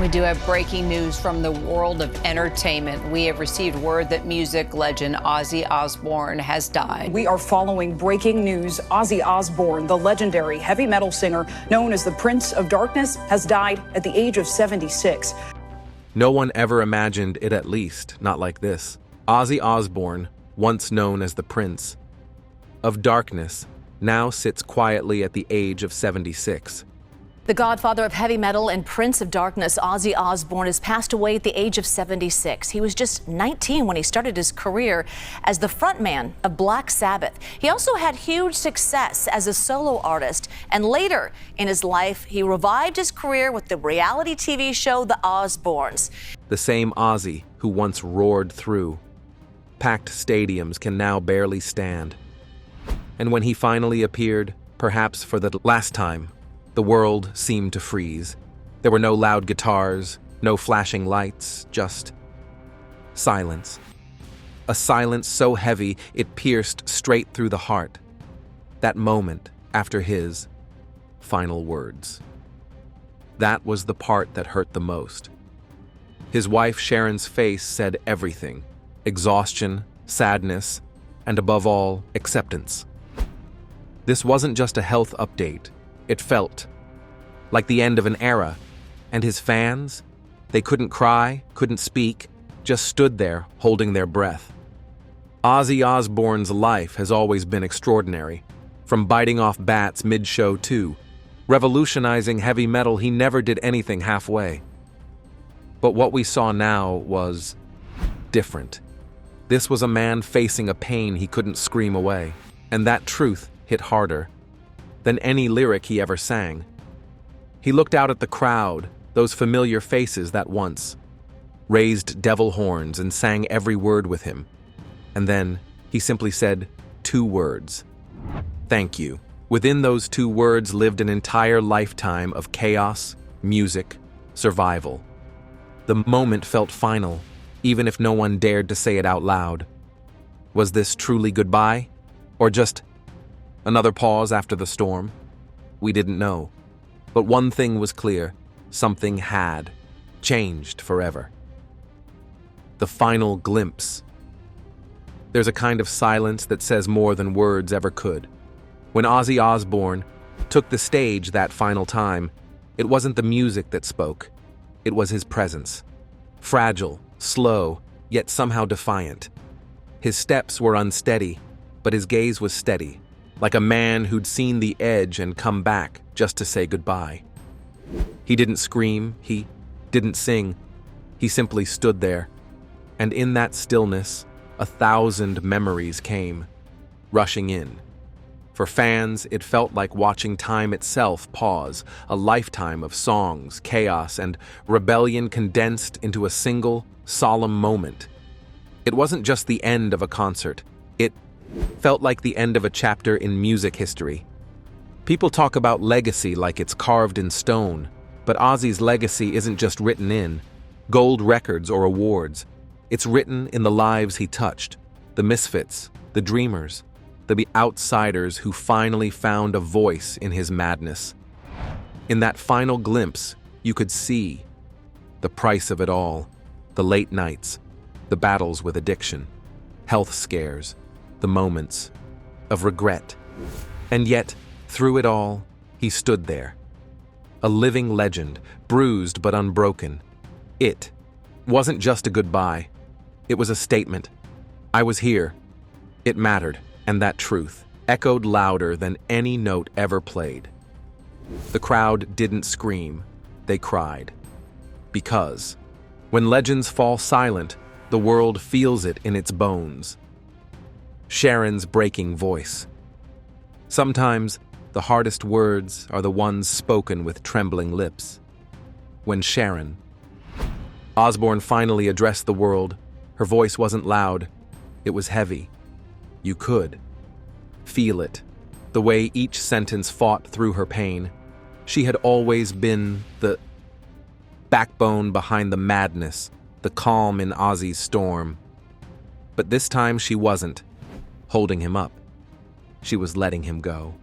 We do have breaking news from the world of entertainment. We have received word that music legend Ozzy Osbourne has died. We are following breaking news. Ozzy Osbourne, the legendary heavy metal singer known as the Prince of Darkness, has died at the age of 76. No one ever imagined it, at least not like this. Ozzy Osbourne, once known as the Prince of Darkness, now sits quietly at the age of 76. The godfather of heavy metal and Prince of Darkness, Ozzy Osbourne, has passed away at the age of 76. He was just 19 when he started his career as the frontman of Black Sabbath. He also had huge success as a solo artist, and later in his life, he revived his career with the reality TV show The Osbournes. The same Ozzy who once roared through packed stadiums can now barely stand. And when he finally appeared, perhaps for the last time, the world seemed to freeze. There were no loud guitars, no flashing lights, just silence. A silence so heavy it pierced straight through the heart. That moment after his final words. That was the part that hurt the most. His wife Sharon's face said everything: exhaustion, sadness, and above all, acceptance. This wasn't just a health update. It felt like the end of an era, and his fans, they couldn't cry, couldn't speak, just stood there holding their breath. Ozzy Osbourne's life has always been extraordinary. From biting off bats mid-show to revolutionizing heavy metal, he never did anything halfway. But what we saw now was different. This was a man facing a pain he couldn't scream away, and that truth hit harder than any lyric he ever sang. He looked out at the crowd, those familiar faces that once raised devil horns and sang every word with him. And then he simply said 2 words: thank you. Within those 2 words lived an entire lifetime of chaos, music, survival. The moment felt final, even if no one dared to say it out loud. Was this truly goodbye? Or just another pause after the storm? We didn't know. But one thing was clear: something had changed forever. The final glimpse. There's a kind of silence that says more than words ever could. When Ozzy Osbourne took the stage that final time, it wasn't the music that spoke. It was his presence. Fragile, slow, yet somehow defiant. His steps were unsteady, but his gaze was steady, like a man who'd seen the edge and come back just to say goodbye. He didn't scream, he didn't sing, he simply stood there. And in that stillness, 1,000 memories came, rushing in. For fans, it felt like watching time itself pause, a lifetime of songs, chaos, and rebellion condensed into a single, solemn moment. It wasn't just the end of a concert. It felt like the end of a chapter in music history. People talk about legacy like it's carved in stone, but Ozzy's legacy isn't just written in gold records or awards. It's written in the lives he touched, the misfits, the dreamers, the outsiders who finally found a voice in his madness. In that final glimpse, you could see the price of it all: the late nights, the battles with addiction, health scares, the moments of regret. And yet, through it all, he stood there. A living legend, bruised but unbroken. It wasn't just a goodbye. It was a statement. I was here. It mattered, and that truth echoed louder than any note ever played. The crowd didn't scream, they cried. Because when legends fall silent, the world feels it in its bones. Sharon's breaking voice. Sometimes the hardest words are the ones spoken with trembling lips. When Sharon Osbourne finally addressed the world, her voice wasn't loud, it was heavy. You could feel it, the way each sentence fought through her pain. She had always been the backbone behind the madness, the calm in Ozzy's storm. But this time she wasn't holding him up. She was letting him go.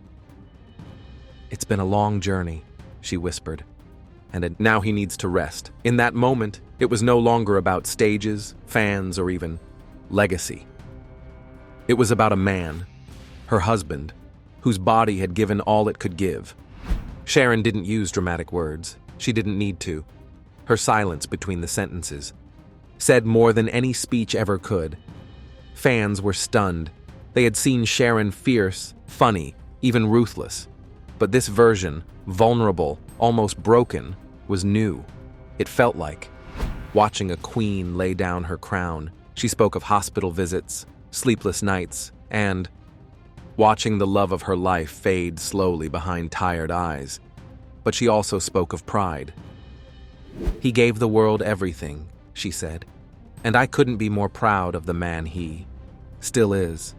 It's been a long journey, she whispered. and now he needs to rest. In that moment, it was no longer about stages, fans, or even legacy. It was about a man, her husband, whose body had given all it could give. Sharon didn't use dramatic words. She didn't need to. Her silence between the sentences said more than any speech ever could. Fans were stunned. They had seen Sharon fierce, funny, even ruthless. But this version, vulnerable, almost broken, was new. It felt like watching a queen lay down her crown. She spoke of hospital visits, sleepless nights, and watching the love of her life fade slowly behind tired eyes. But she also spoke of pride. "He gave the world everything," she said, "and I couldn't be more proud of the man he still is."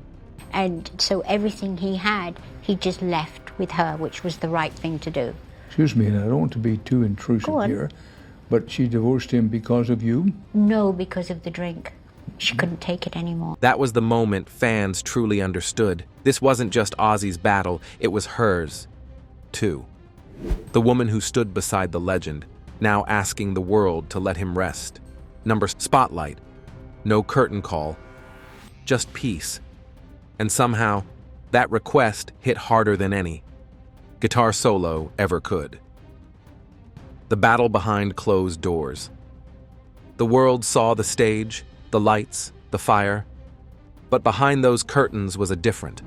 And so everything he had, he just left with her, which was the right thing to do. Excuse me, and I don't want to be too intrusive Go on. here, but she divorced him because of you? No, because of the drink. She couldn't take it anymore. That was the moment fans truly understood. This wasn't just Ozzy's battle, it was hers, too. The woman who stood beside the legend, now asking the world to let him rest. Number spotlight. No curtain call. Just peace. And somehow, that request hit harder than any guitar solo ever could. The battle behind closed doors. The world saw the stage, the lights, the fire. But behind those curtains was a different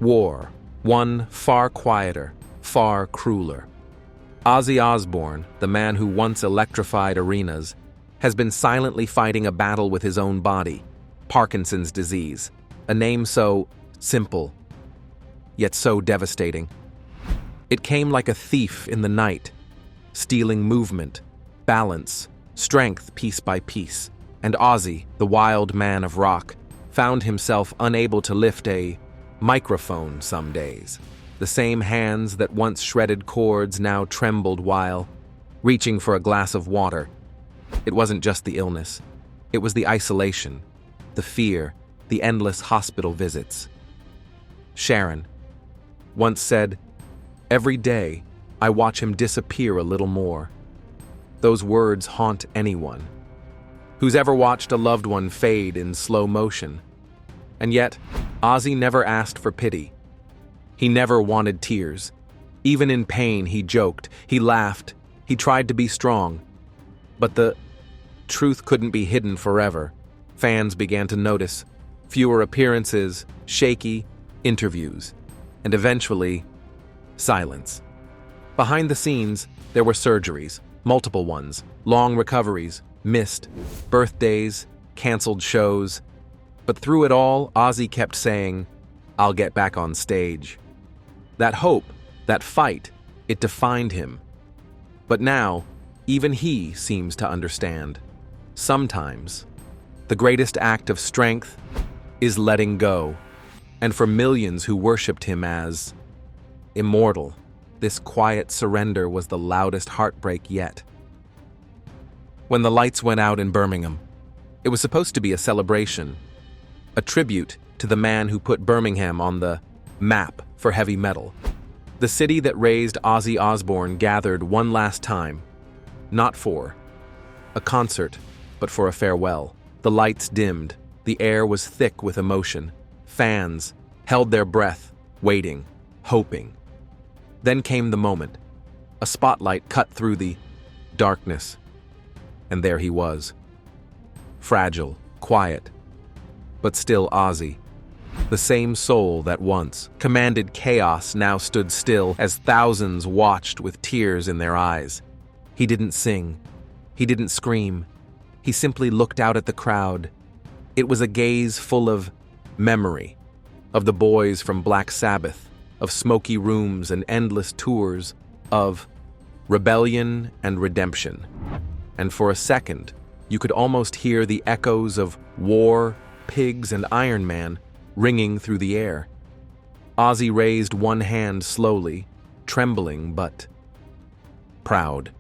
war, one far quieter, far crueler. Ozzy Osbourne, the man who once electrified arenas, has been silently fighting a battle with his own body, Parkinson's disease, a name so simple, yet so devastating. It came like a thief in the night, stealing movement, balance, strength piece by piece. And Ozzy, the wild man of rock, found himself unable to lift a microphone some days. The same hands that once shredded chords now trembled while reaching for a glass of water. It wasn't just the illness. It was the isolation, the fear, the endless hospital visits. Sharon once said, "Every day, I watch him disappear a little more." Those words haunt anyone who's ever watched a loved one fade in slow motion. And yet, Ozzy never asked for pity. He never wanted tears. Even in pain, he joked, he laughed, he tried to be strong. But the truth couldn't be hidden forever. Fans began to notice fewer appearances, shaky interviews, and eventually, silence. Behind the scenes, there were surgeries, multiple ones, long recoveries, missed birthdays, canceled shows. But through it all, Ozzy kept saying, "I'll get back on stage." That hope, that fight, it defined him. But now, even he seems to understand. Sometimes, the greatest act of strength is letting go. And for millions who worshipped him as immortal, this quiet surrender was the loudest heartbreak yet. When the lights went out in Birmingham, it was supposed to be a celebration, a tribute to the man who put Birmingham on the map for heavy metal. The city that raised Ozzy Osbourne gathered one last time, not for a concert, but for a farewell. The lights dimmed, the air was thick with emotion. Fans held their breath, waiting, hoping. Then came the moment. A spotlight cut through the darkness. And there he was. Fragile, quiet, but still Ozzy. The same soul that once commanded chaos now stood still as thousands watched with tears in their eyes. He didn't sing. He didn't scream. He simply looked out at the crowd. It was a gaze full of memory, of the boys from Black Sabbath, of smoky rooms and endless tours, of rebellion and redemption. And for a second, you could almost hear the echoes of War, Pigs, and Iron Man ringing through the air. Ozzy raised one hand slowly, trembling but proud.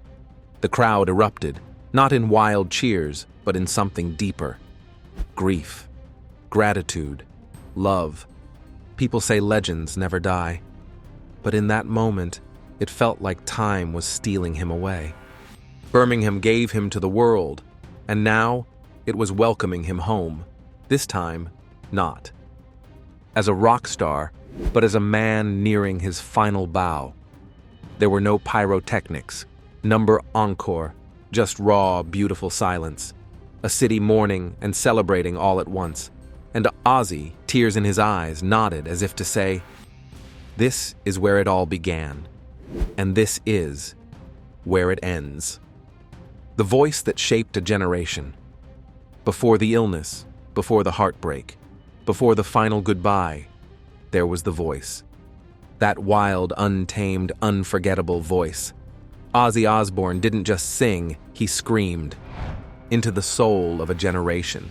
The crowd erupted, not in wild cheers, but in something deeper. Grief, gratitude, love. People say legends never die. But in that moment, it felt like time was stealing him away. Birmingham gave him to the world, and now it was welcoming him home. This time, not as a rock star, but as a man nearing his final bow. There were no pyrotechnics, number encore, just raw, beautiful silence. A city mourning and celebrating all at once. And Ozzy, tears in his eyes, nodded as if to say, "This is where it all began, and this is where it ends." The voice that shaped a generation. Before the illness, before the heartbreak, before the final goodbye, there was the voice. That wild, untamed, unforgettable voice. Ozzy Osbourne didn't just sing, he screamed into the soul of a generation.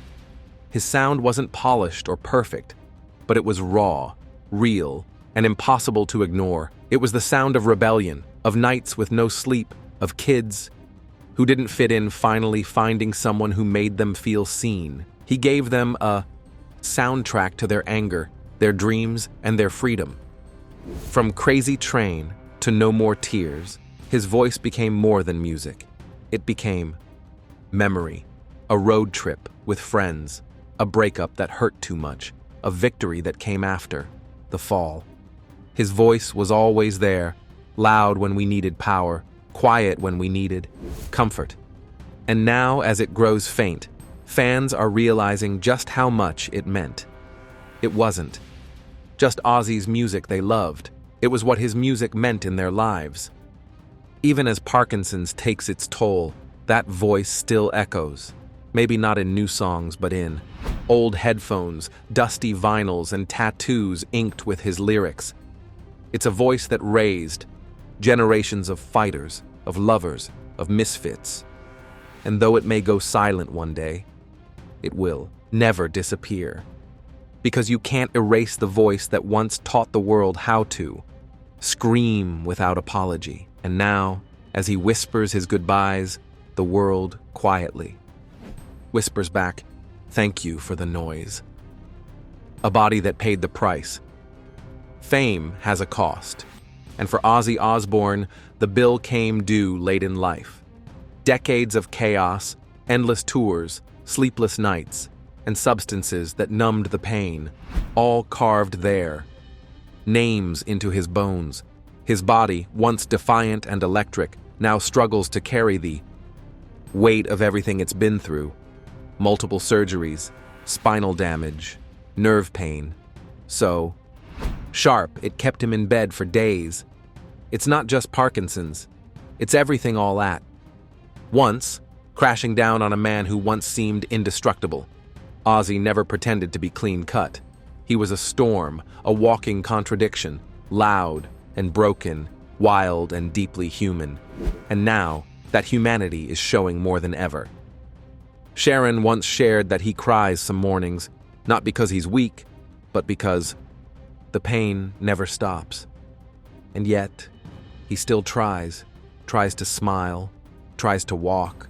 His sound wasn't polished or perfect, but it was raw, real, and impossible to ignore. It was the sound of rebellion, of nights with no sleep, of kids who didn't fit in finally finding someone who made them feel seen. He gave them a soundtrack to their anger, their dreams, and their freedom. From Crazy Train to No More Tears, his voice became more than music. It became memory, a road trip with friends, a breakup that hurt too much, a victory that came after the fall. His voice was always there, loud when we needed power, quiet when we needed comfort. And now, as it grows faint, fans are realizing just how much it meant. It wasn't just Ozzy's music they loved. It was what his music meant in their lives. Even as Parkinson's takes its toll, that voice still echoes. Maybe not in new songs, but in old headphones, dusty vinyls, and tattoos inked with his lyrics. It's a voice that raised generations of fighters, of lovers, of misfits. And though it may go silent one day, it will never disappear. Because you can't erase the voice that once taught the world how to scream without apology. And now, as he whispers his goodbyes, the world quietly whispers back, "Thank you for the noise." A body that paid the price. Fame has a cost. And for Ozzy Osbourne, the bill came due late in life. Decades of chaos, endless tours, sleepless nights, and substances that numbed the pain, all carved there. Names into his bones. His body, once defiant and electric, now struggles to carry the weight of everything it's been through. Multiple surgeries, spinal damage, nerve pain. So sharp, it kept him in bed for days. It's not just Parkinson's. It's everything all at once, crashing down on a man who once seemed indestructible. Ozzy never pretended to be clean-cut. He was a storm, a walking contradiction, loud and broken, wild and deeply human. And now, that humanity is showing more than ever. Sharon once shared that he cries some mornings, not because he's weak, but because the pain never stops. And yet, he still tries to smile, tries to walk,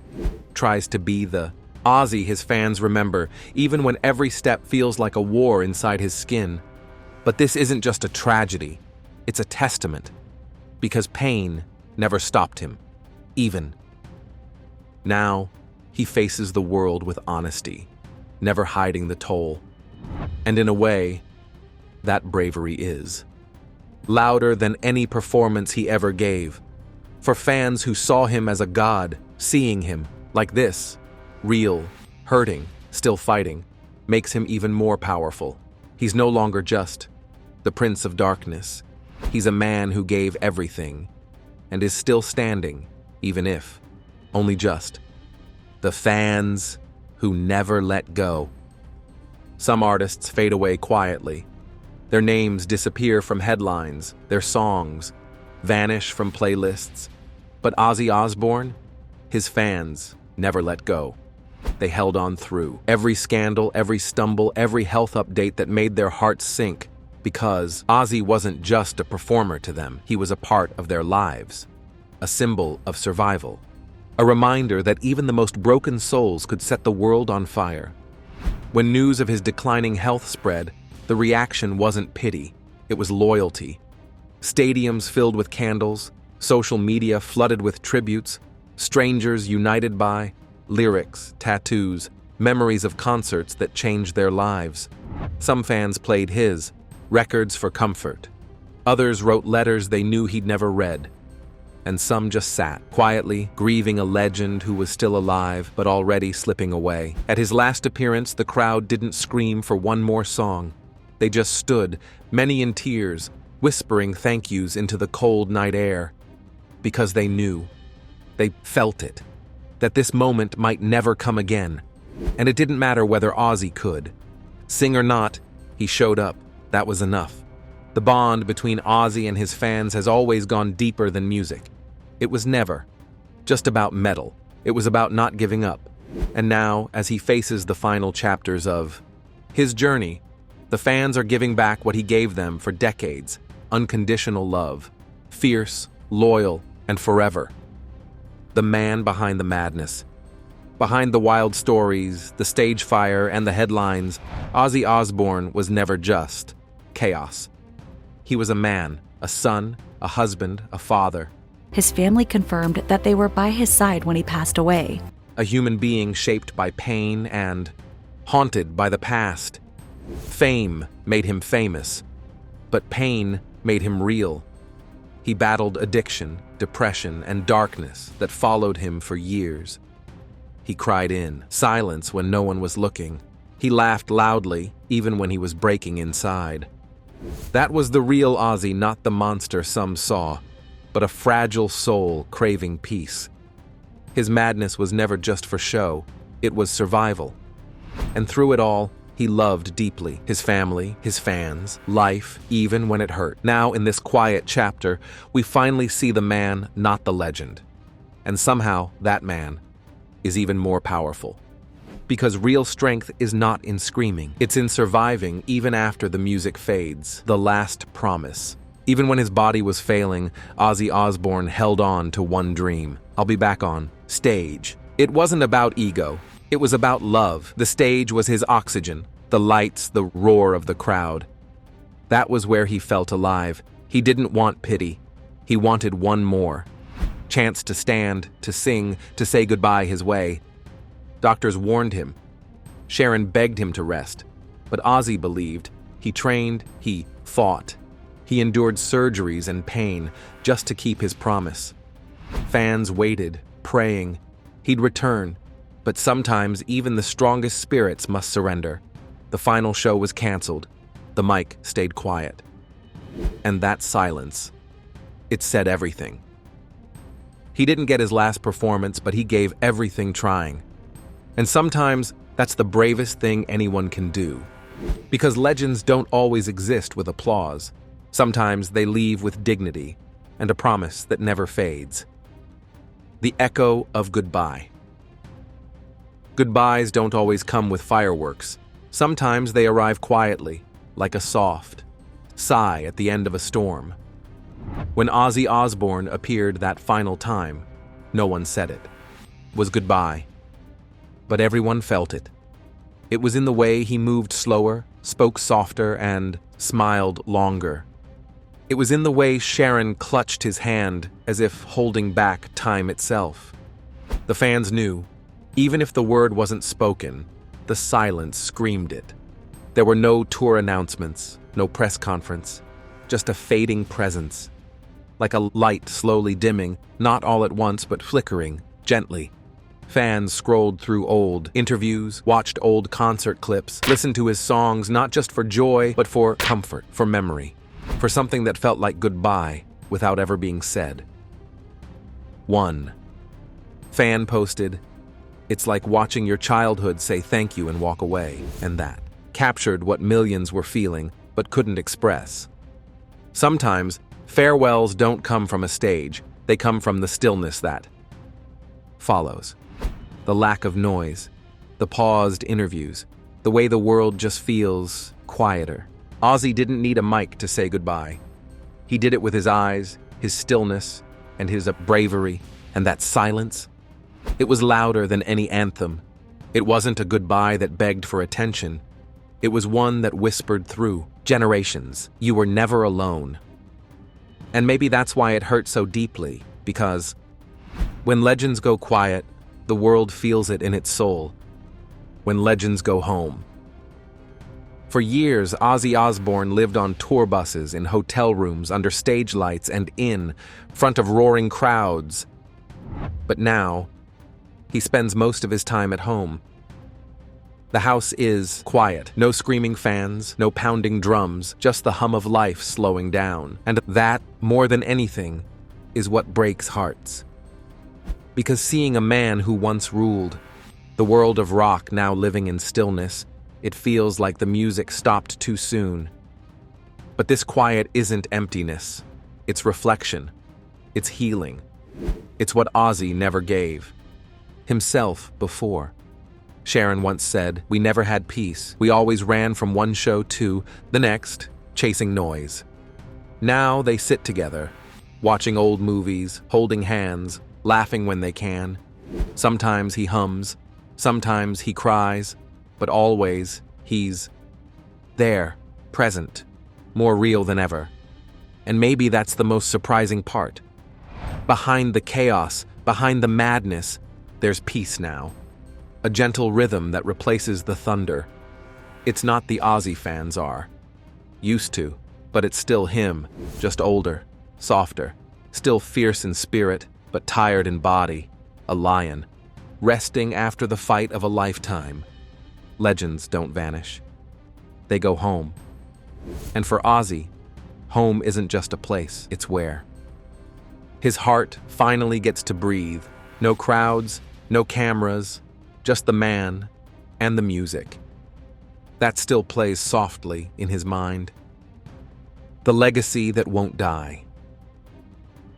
tries to be the Ozzy his fans remember, even when every step feels like a war inside his skin. But this isn't just a tragedy, it's a testament, because pain never stopped him, even. Now, he faces the world with honesty, never hiding the toll. And in a way, that bravery is louder than any performance he ever gave. For fans who saw him as a god, seeing him like this, real, hurting, still fighting, makes him even more powerful. He's no longer just the Prince of Darkness. He's a man who gave everything and is still standing, even if only just. The fans who never let go. Some artists fade away quietly. Their names disappear from headlines, their songs vanish from playlists. But Ozzy Osbourne, his fans never let go. They held on through every scandal, every stumble, every health update that made their hearts sink, because Ozzy wasn't just a performer to them, he was a part of their lives, a symbol of survival, a reminder that even the most broken souls could set the world on fire. When news of his declining health spread, the reaction wasn't pity, it was loyalty. Stadiums filled with candles, social media flooded with tributes, Strangers united by lyrics, tattoos, memories of concerts that changed their lives. Some fans played his records for comfort. Others wrote letters they knew he'd never read. And some just sat, quietly grieving a legend who was still alive but already slipping away. At his last appearance, the crowd didn't scream for one more song. They just stood, many in tears, whispering thank yous into the cold night air. Because they knew, they felt it, that this moment might never come again. And it didn't matter whether Ozzy could. Sing or not, he showed up. That was enough. The bond between Ozzy and his fans has always gone deeper than music. It was never just about metal. It was about not giving up. And now, as he faces the final chapters of his journey, the fans are giving back what he gave them for decades: unconditional love, fierce, loyal, and forever. The man behind the madness. Behind the wild stories, the stage fire, and the headlines, Ozzy Osbourne was never just chaos. He was a man, a son, a husband, a father. His family confirmed that they were by his side when he passed away. A human being shaped by pain and haunted by the past. Fame made him famous, but pain made him real. He battled addiction, depression, and darkness that followed him for years. He cried in silence when no one was looking. He laughed loudly, even when he was breaking inside. That was the real Ozzy, not the monster some saw, but a fragile soul craving peace. His madness was never just for show, it was survival. And through it all, he loved deeply his family, his fans, life, even when it hurt. Now, in this quiet chapter, we finally see the man, not the legend. And somehow, that man is even more powerful. Because real strength is not in screaming, it's in surviving even after the music fades. The last promise. Even when his body was failing, Ozzy Osbourne held on to one dream. I'll be back on stage. It wasn't about ego. It was about love. The stage was his oxygen, the lights, the roar of the crowd. That was where he felt alive. He didn't want pity. He wanted one more chance to stand, to sing, to say goodbye his way. Doctors warned him. Sharon begged him to rest. But Ozzy believed. He trained, he fought. He endured surgeries and pain just to keep his promise. Fans waited, praying. He'd return. But sometimes even the strongest spirits must surrender. The final show was canceled. The mic stayed quiet. And that silence, it said everything. He didn't get his last performance, but he gave everything trying. And sometimes that's the bravest thing anyone can do. Because legends don't always exist with applause. Sometimes they leave with dignity and a promise that never fades. The echo of goodbye. Goodbyes don't always come with fireworks. Sometimes they arrive quietly, like a soft sigh at the end of a storm. When Ozzy Osbourne appeared that final time, no one said it. It was goodbye. But everyone felt it. It was in the way he moved slower, spoke softer, and smiled longer. It was in the way Sharon clutched his hand as if holding back time itself. The fans knew, even if the word wasn't spoken, the silence screamed it. There were no tour announcements, no press conference, just a fading presence. Like a light slowly dimming, not all at once but flickering, gently. Fans scrolled through old interviews, watched old concert clips, listened to his songs not just for joy, but for comfort, for memory, for something that felt like goodbye without ever being said. One fan posted, "It's like watching your childhood say thank you and walk away," and that captured what millions were feeling but couldn't express. Sometimes, farewells don't come from a stage, they come from the stillness that follows. The lack of noise, the paused interviews, the way the world just feels quieter. Ozzy didn't need a mic to say goodbye. He did it with his eyes, his stillness, and his bravery, and that silence. It was louder than any anthem. It wasn't a goodbye that begged for attention. It was one that whispered through generations, "You were never alone." And maybe that's why it hurt so deeply, because When legends go quiet, the world feels it in its soul. When legends go home. For years, Ozzy Osbourne lived on tour buses, in hotel rooms, under stage lights, and in front of roaring crowds. But now, he spends most of his time at home. The house is quiet. No screaming fans, no pounding drums, just the hum of life slowing down. And that, more than anything, is what breaks hearts. Because seeing a man who once ruled the world of rock now living in stillness, it feels like the music stopped too soon. But this quiet isn't emptiness. It's reflection. It's healing. It's what Ozzy never gave himself before. Sharon once said, "We never had peace. We always ran from one show to the next, chasing noise." Now they sit together, watching old movies, holding hands, laughing when they can. Sometimes he hums, sometimes he cries, but always he's there, present, more real than ever. And maybe that's the most surprising part. Behind the chaos, behind the madness, there's peace now. A gentle rhythm that replaces the thunder. It's not the Ozzy fans are used to, but it's still him, just older, softer, still fierce in spirit, but tired in body, a lion, resting after the fight of a lifetime. Legends don't vanish. They go home. And for Ozzy, home isn't just a place, it's where. His heart finally gets to breathe. No crowds, no cameras, just the man and the music. That still plays softly in his mind. The legacy that won't die.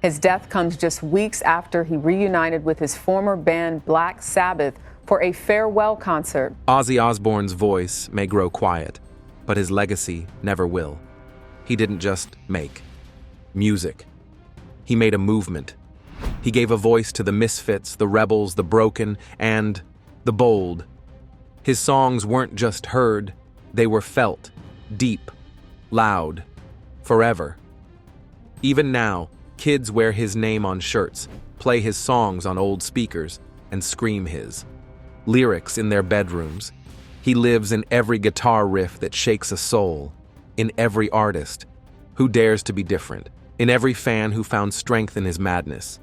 His death comes just weeks after he reunited with his former band Black Sabbath for a farewell concert. Ozzy Osbourne's voice may grow quiet, but his legacy never will. He didn't just make music. He made a movement. He gave a voice to the misfits, the rebels, the broken, and the bold. His songs weren't just heard, they were felt, deep, loud, forever. Even now, kids wear his name on shirts, play his songs on old speakers, and scream his lyrics in their bedrooms. He lives in every guitar riff that shakes a soul, in every artist who dares to be different, in every fan who found strength in his madness.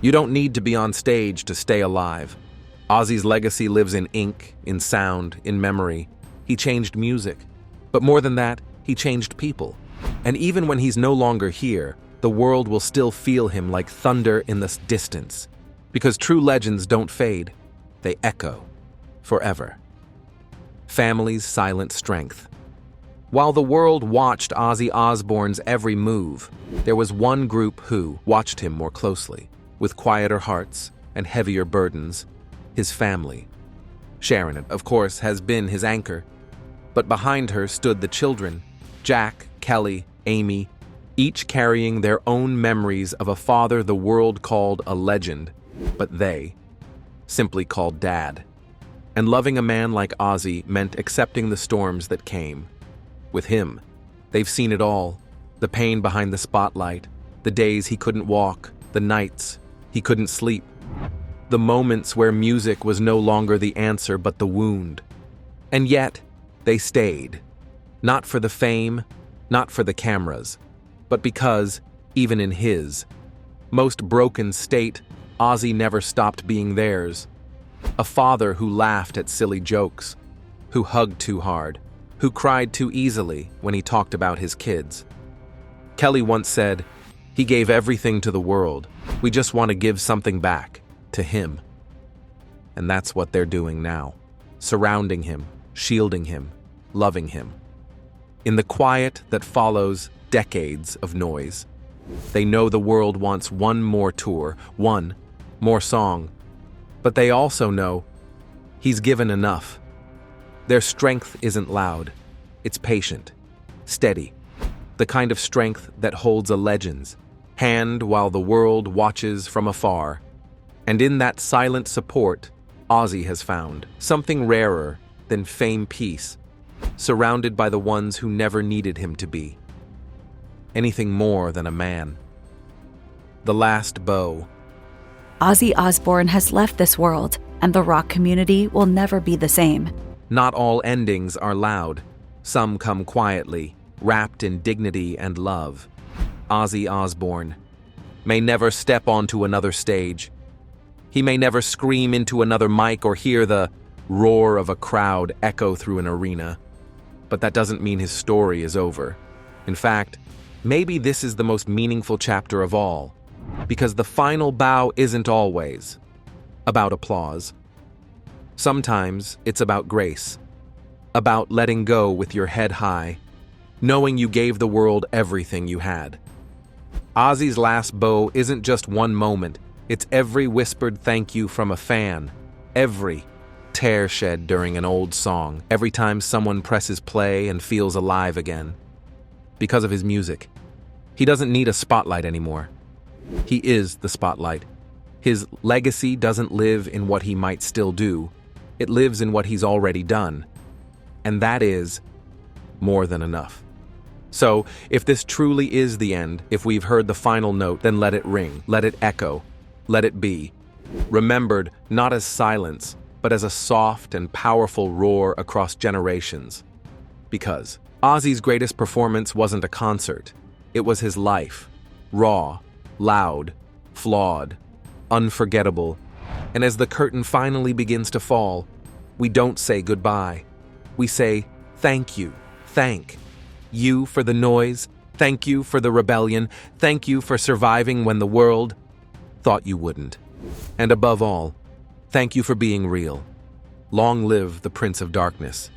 You don't need to be on stage to stay alive. Ozzy's legacy lives in ink, in sound, in memory. He changed music. But more than that, he changed people. And even when he's no longer here, the world will still feel him like thunder in the distance. Because true legends don't fade. They echo forever. Family's silent strength. While the world watched Ozzy Osbourne's every move, there was one group who watched him more closely, with quieter hearts and heavier burdens. His family. Sharon, of course, has been his anchor, but behind her stood the children, Jack, Kelly, Amy, each carrying their own memories of a father the world called a legend, but they simply called Dad. And loving a man like Ozzy meant accepting the storms that came. With him, they've seen it all, the pain behind the spotlight, the days he couldn't walk, the nights he couldn't sleep, the moments where music was no longer the answer but the wound. And yet, they stayed. Not for the fame, not for the cameras, but because, even in his most broken state, Ozzy never stopped being theirs. A father who laughed at silly jokes, who hugged too hard, who cried too easily when he talked about his kids. Kelly once said, "He gave everything to the world. We just want to give something back to him." And that's what they're doing now, surrounding him, shielding him, loving him. In the quiet that follows decades of noise, they know the world wants one more tour, one more song, but they also know he's given enough. Their strength isn't loud, it's patient, steady, the kind of strength that holds a legend's hand while the world watches from afar. And in that silent support, Ozzy has found something rarer than fame peace, surrounded by the ones who never needed him to be. Anything more than a man. The last bow. Ozzy Osbourne has left this world, and the rock community will never be the same. Not all endings are loud. Some come quietly, wrapped in dignity and love. Ozzy Osbourne may never step onto another stage. He may never scream into another mic or hear the roar of a crowd echo through an arena. But that doesn't mean his story is over. In fact, maybe this is the most meaningful chapter of all, because the final bow isn't always about applause. Sometimes it's about grace, about letting go with your head high, knowing you gave the world everything you had. Ozzy's last bow isn't just one moment, it's every whispered thank you from a fan, every tear shed during an old song, every time someone presses play and feels alive again. Because of his music, he doesn't need a spotlight anymore. He is the spotlight. His legacy doesn't live in what he might still do, it lives in what he's already done. And that is more than enough. So, if this truly is the end, if we've heard the final note, then let it ring, let it echo, let it be. Remembered not as silence, but as a soft and powerful roar across generations. Because Ozzy's greatest performance wasn't a concert, it was his life. Raw, loud, flawed, unforgettable. And as the curtain finally begins to fall, we don't say goodbye. We say, thank you, thank you for the noise, thank you for the rebellion, thank you for surviving when the world thought you wouldn't. And above all, thank you for being real. Long live the Prince of Darkness.